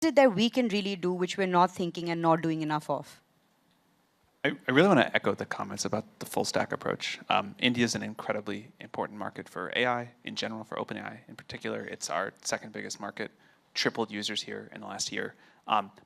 is it that we can really do which we're not thinking and not doing enough of? I really want to echo the comments about the full stack approach. India is an incredibly important market for AI in general, for OpenAI in particular. It's our second biggest market, tripled users here in the last year.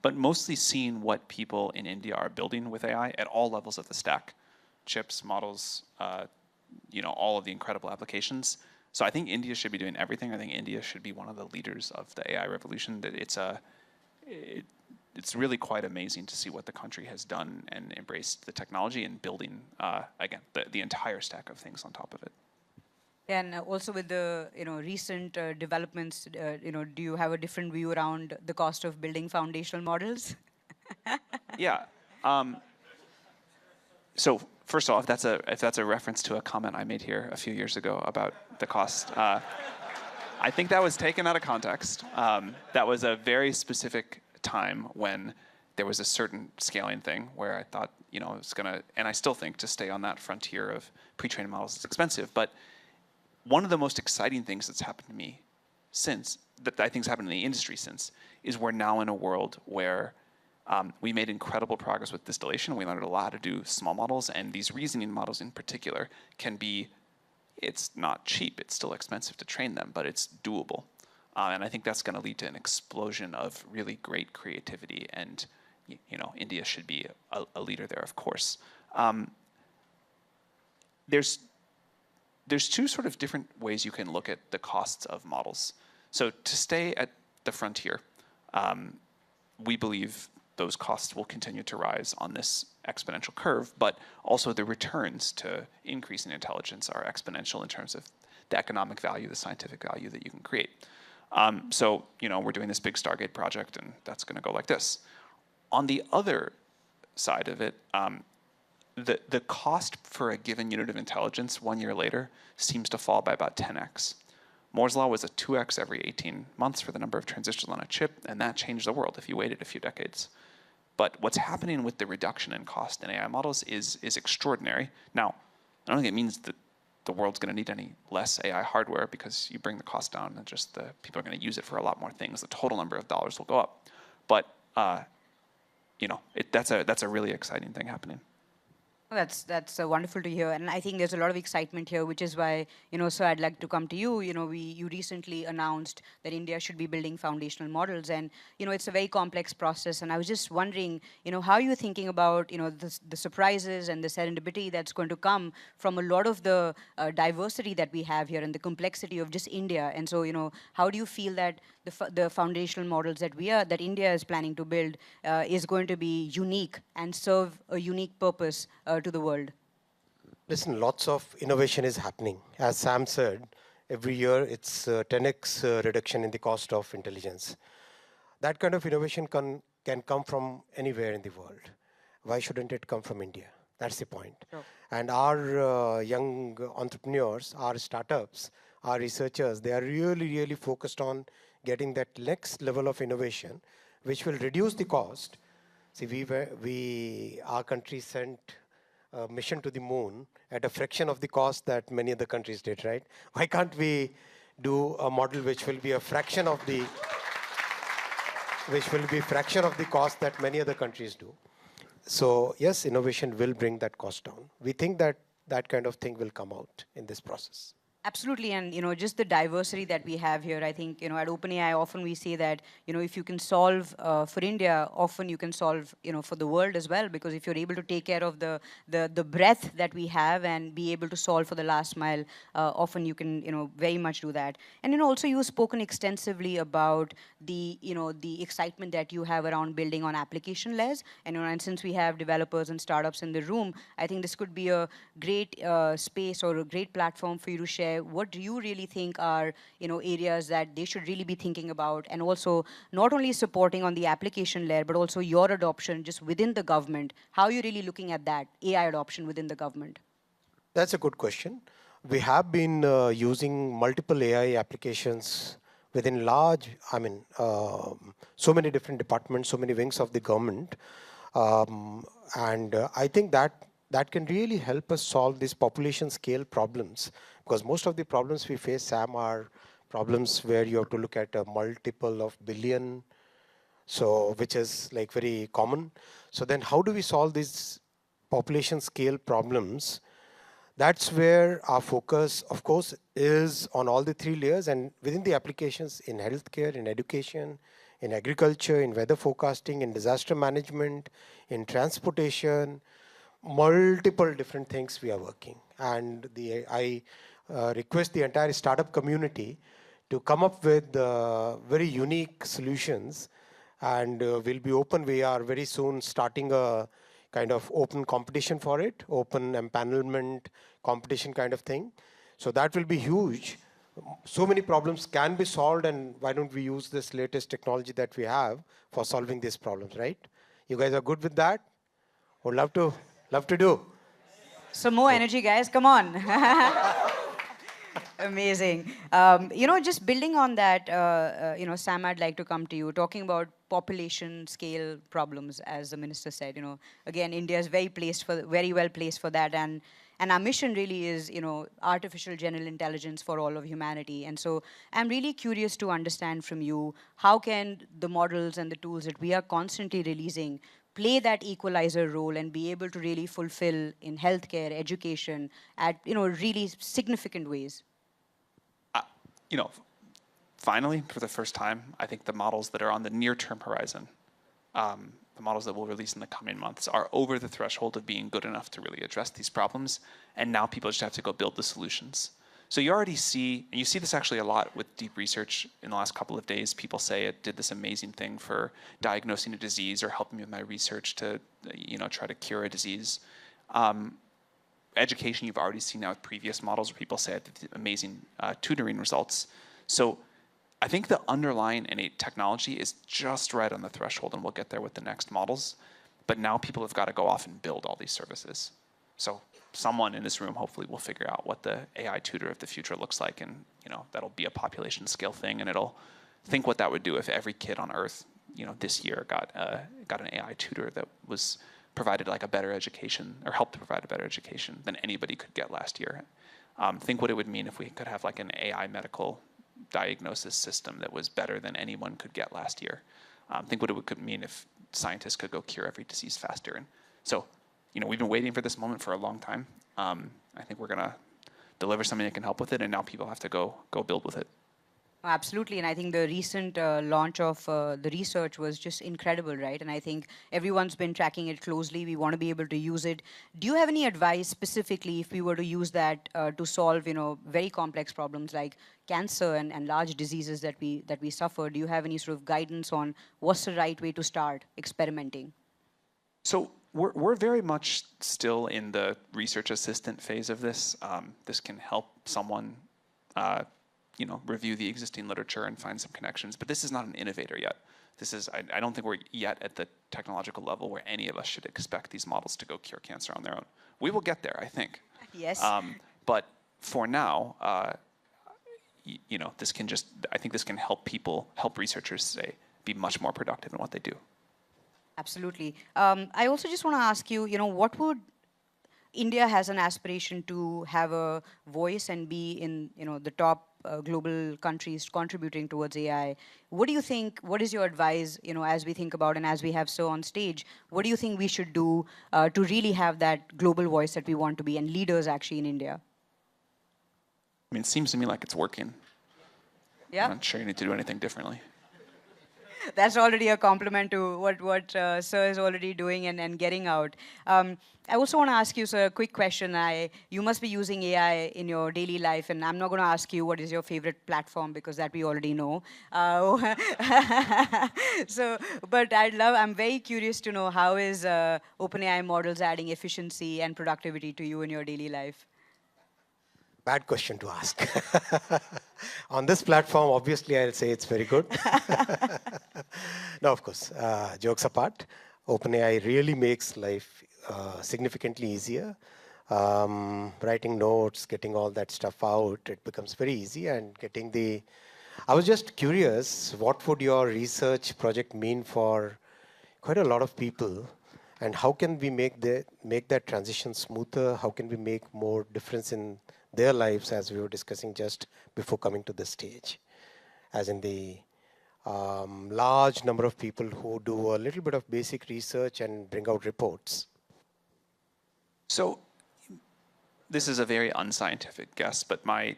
But mostly seeing what people in India are building with AI at all levels of the stack, chips, models, all of the incredible applications. So I think India should be doing everything. I think India should be one of the leaders of the AI revolution. That it's really quite amazing to see what the country has done and embraced the technology and building, again, the entire stack of things on top of it. And also with the recent developments, do you have a different view around the cost of building foundational models? Yeah. So first off, if that's a reference to a comment I made here a few years ago about the cost, I think that was taken out of context. That was a very specific time when there was a certain scaling thing where I thought, it was gonna, and I still think to stay on that frontier of pre-trained models is expensive. But one of the most exciting things that's happened to me since, that I think's happened in the industry since, is we're now in a world where we made incredible progress with distillation. We learned a lot to do small models, and these reasoning models in particular can be, it's not cheap, it's still expensive to train them, but it's doable. And I think that's going to lead to an explosion of really great creativity, and India should be a leader there, of course. There's two sort of different ways you can look at the costs of models. So to stay at the frontier, we believe those costs will continue to rise on this exponential curve, but also the returns to increasing intelligence are exponential in terms of the economic value, the scientific value that you can create. So, we're doing this big Stargate project, and that's going to go like this. On the other side of it, the cost for a given unit of intelligence 1 year later seems to fall by about 10x. Moore's law was a 2x every 18 months for the number of transistors on a chip, and that changed the world if you waited a few decades. But what's happening with the reduction in cost in AI models is extraordinary. Now, I don't think it means that the world's going to need any less AI hardware, because you bring the cost down and just the people are going to use it for a lot more things. The total number of dollars will go up. But that's a really exciting thing happening. That's wonderful to hear, and I think there's a lot of excitement here, which is why, so I'd like to come to you. You recently announced that India should be building foundational models, and it's a very complex process. And I was just wondering, how you're thinking about, the surprises and the serendipity that's going to come from a lot of the diversity that we have here and the complexity of just India. And so, how do you feel that the foundational models that India is planning to build is going to be unique and serve a unique purpose to the world? Listen, lots of innovation is happening. As Sam said, every year it's 10x reduction in the cost of intelligence. That kind of innovation can come from anywhere in the world. Why shouldn't it come from India? That's the point. Sure. And our young entrepreneurs, our startups, our researchers, they are really, really focused on getting that next level of innovation, which will reduce the cost. See, our country sent a mission to the moon at a fraction of the cost that many other countries did, right? Why can't we do a model which will be a fraction of the cost that many other countries do? So yes, innovation will bring that cost down. We think that that kind of thing will come out in this process. Absolutely, and just the diversity that we have here. I think at OpenAI often we say that if you can solve for India, often you can solve for the world as well, because if you're able to take care of the breadth that we have and be able to solve for the last mile, often you can very much do that. And also you've spoken extensively about the the excitement that you have around building on application layers, and since we have developers and startups in the room, I think this could be a great space or a great platform for you to share. What do you really think are areas that they should really be thinking about, and also not only supporting on the application layer, but also your adoption just within the government? How are you really looking at that AI adoption within the government? That's a good question. We have been using multiple AI applications within so many different departments, so many wings of the government, and I think that can really help us solve these population scale problems. Because most of the problems we face, Sam, are problems where you have to look at a multiple of billion So, which is like very common. So then how do we solve these population scale problems? That's where our focus, of course, is on all the three layers, and within the applications in healthcare, in education, in agriculture, in weather forecasting, in disaster management, in transportation, multiple different things we are working. And I request the entire startup community to come up with very unique solutions, and we'll be open. We are very soon starting a kind of open competition for it, open empanelment competition kind of thing. So that will be huge. So many problems can be solved, and why don't we use this latest technology that we have for solving these problems, right? You guys are good with that? Would love to do. Some more So, energy, guys. Come on. Amazing. Just building on that, Sam, I'd like to come to you, talking about population scale problems, as the minister said. Again, India is very well placed for that, and our mission really is, artificial general intelligence for all of humanity. And so, I'm really curious to understand from you, how can the models and the tools that we are constantly releasing play that equalizer role and be able to really fulfill in healthcare, education, at really significant ways? You know, finally, for the first time, I think the models that are on the near-term horizon, the models that we'll release in the coming months, are over the threshold of being good enough to really address these problems. And now people just have to go build the solutions. So you already see, and you see this actually a lot with deep research in the last couple of days. People say it did this amazing thing for diagnosing a disease or helping me with my research to, try to cure a disease. Education, you've already seen now with previous models where people say it did amazing tutoring results. So I think the underlying innate technology is just right on the threshold, and we'll get there with the next models. But now people have got to go off and build all these services. So someone in this room hopefully will figure out what the AI tutor of the future looks like, and that'll be a population scale thing, and it'll think what that would do if every kid on Earth, this year got an AI tutor that was provided like a better education, or helped to provide a better education than anybody could get last year. Think what it would mean if we could have like an AI medical diagnosis system that was better than anyone could get last year. Think what it could mean if scientists could go cure every disease faster. And so, we've been waiting for this moment for a long time. I think we're gonna deliver something that can help with it, and now people have to go build with it. Absolutely, and I think the recent launch of the research was just incredible, right? And I think everyone's been tracking it closely. We want to be able to use it. Do you have any advice specifically if we were to use that to solve, very complex problems like cancer and large diseases that we suffer? Do you have any sort of guidance on what's the right way to start experimenting? So we're very much still in the research assistant phase of this. This can help someone review the existing literature and find some connections. But this is not an innovator yet. This is, I don't think we're yet at the technological level where any of us should expect these models to go cure cancer on their own. We will get there, I think. Yes. But for now, I think this can help researchers be much more productive in what they do. Absolutely. I also just want to ask you, what would India has an aspiration to have a voice and be in, the top global countries contributing towards AI. What do you think? What is your advice? As we think about and as we have so on stage, what do you think we should do to really have that global voice that we want to be and leaders actually in India? I mean, it seems to me like it's working. Yeah. I'm not sure you need to do anything differently. That's already a compliment to what Sir is already doing and getting out. I also want to ask you, sir, a quick question. You must be using AI in your daily life, and I'm not going to ask you what is your favorite platform because that we already know. But I'm very curious to know how is OpenAI models adding efficiency and productivity to you in your daily life? Bad question to ask. On this platform, obviously, I'll say it's very good. No, of course, jokes apart, OpenAI really makes life significantly easier. Writing notes, getting all that stuff out, it becomes very easy. And I was just curious, what would your research project mean for quite a lot of people? And how can we make that transition smoother? How can we make more difference in their lives, as we were discussing just before coming to the stage, as in the large number of people who do a little bit of basic research and bring out reports? So this is a very unscientific guess, but my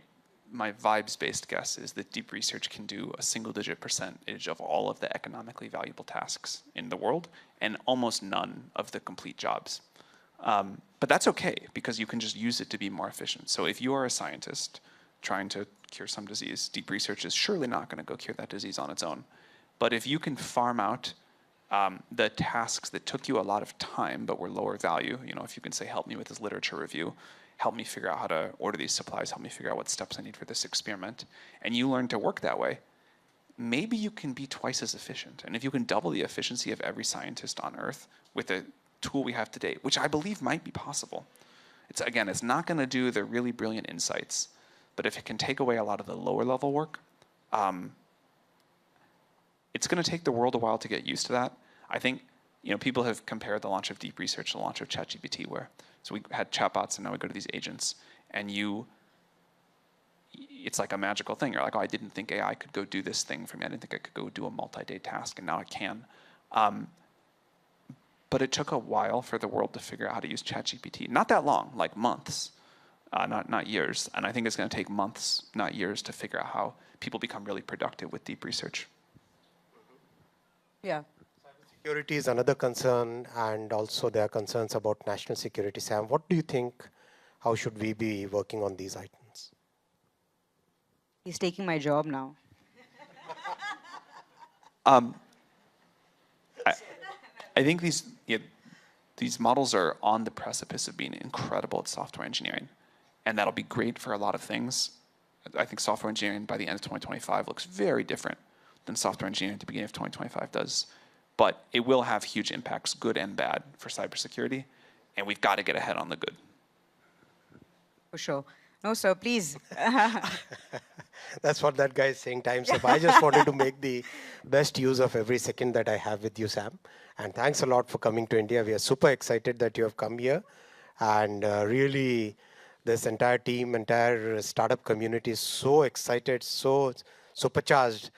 vibes-based guess is that deep research can do a single-digit percentage of all of the economically valuable tasks in the world and almost none of the complete jobs. But that's okay, because you can just use it to be more efficient. So if you are a scientist trying to cure some disease, deep research is surely not going to go cure that disease on its own. But if you can farm out the tasks that took you a lot of time but were lower value, if you can say, help me with this literature review, help me figure out how to order these supplies, help me figure out what steps I need for this experiment, and you learn to work that way, maybe you can be twice as efficient. And if you can double the efficiency of every scientist on Earth with a tool we have today, which I believe might be possible. It's not going to do the really brilliant insights, but if it can take away a lot of the lower level work, it's going to take the world a while to get used to that. I think people have compared the launch of deep research to the launch of ChatGPT, so we had chatbots and now we go to these agents, and it's like a magical thing. You're like, oh, I didn't think AI could go do this thing for me. I didn't think I could go do a multi-day task, and now it can. But it took a while for the world to figure out how to use ChatGPT. Not that long, like months, not years. And I think it's going to take months, not years, to figure out how people become really productive with deep research. Yeah. Cybersecurity is another concern, and also there are concerns about national security. Sam, what do you think? How should we be working on these items? He's taking my job now. I think these models are on the precipice of being incredible at software engineering, and that'll be great for a lot of things. I think software engineering by the end of 2025 looks very different than software engineering at the beginning of 2025 does. But it will have huge impacts, good and bad, for cybersecurity, and we've got to get ahead on the good. For sure. No, sir, please. That's what that guy is saying, time's up. I just wanted to make the best use of every second that I have with you, Sam. And thanks a lot for coming to India. We are super excited that you have come here. And really, this entire team, entire startup community is so excited, so supercharged.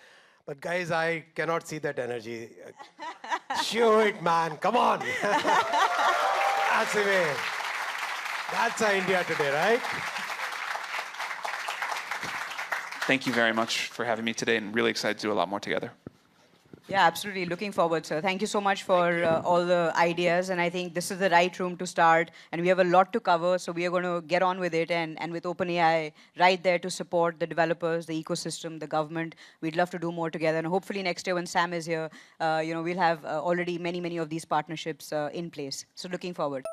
But guys, I cannot see that energy. Show it, man. Come on. That's the way. That's our India today, right? Thank you very much for having me today, and really excited to do a lot more together. Yeah, absolutely. Looking forward, sir. Thank you so much for all the ideas. And I think this is the right room to start. And we have a lot to cover, so we are going to get on with it. And with OpenAI right there to support the developers, the ecosystem, the government, we'd love to do more together. And hopefully next year when Sam is here, we'll have already many of these partnerships in place. So looking forward.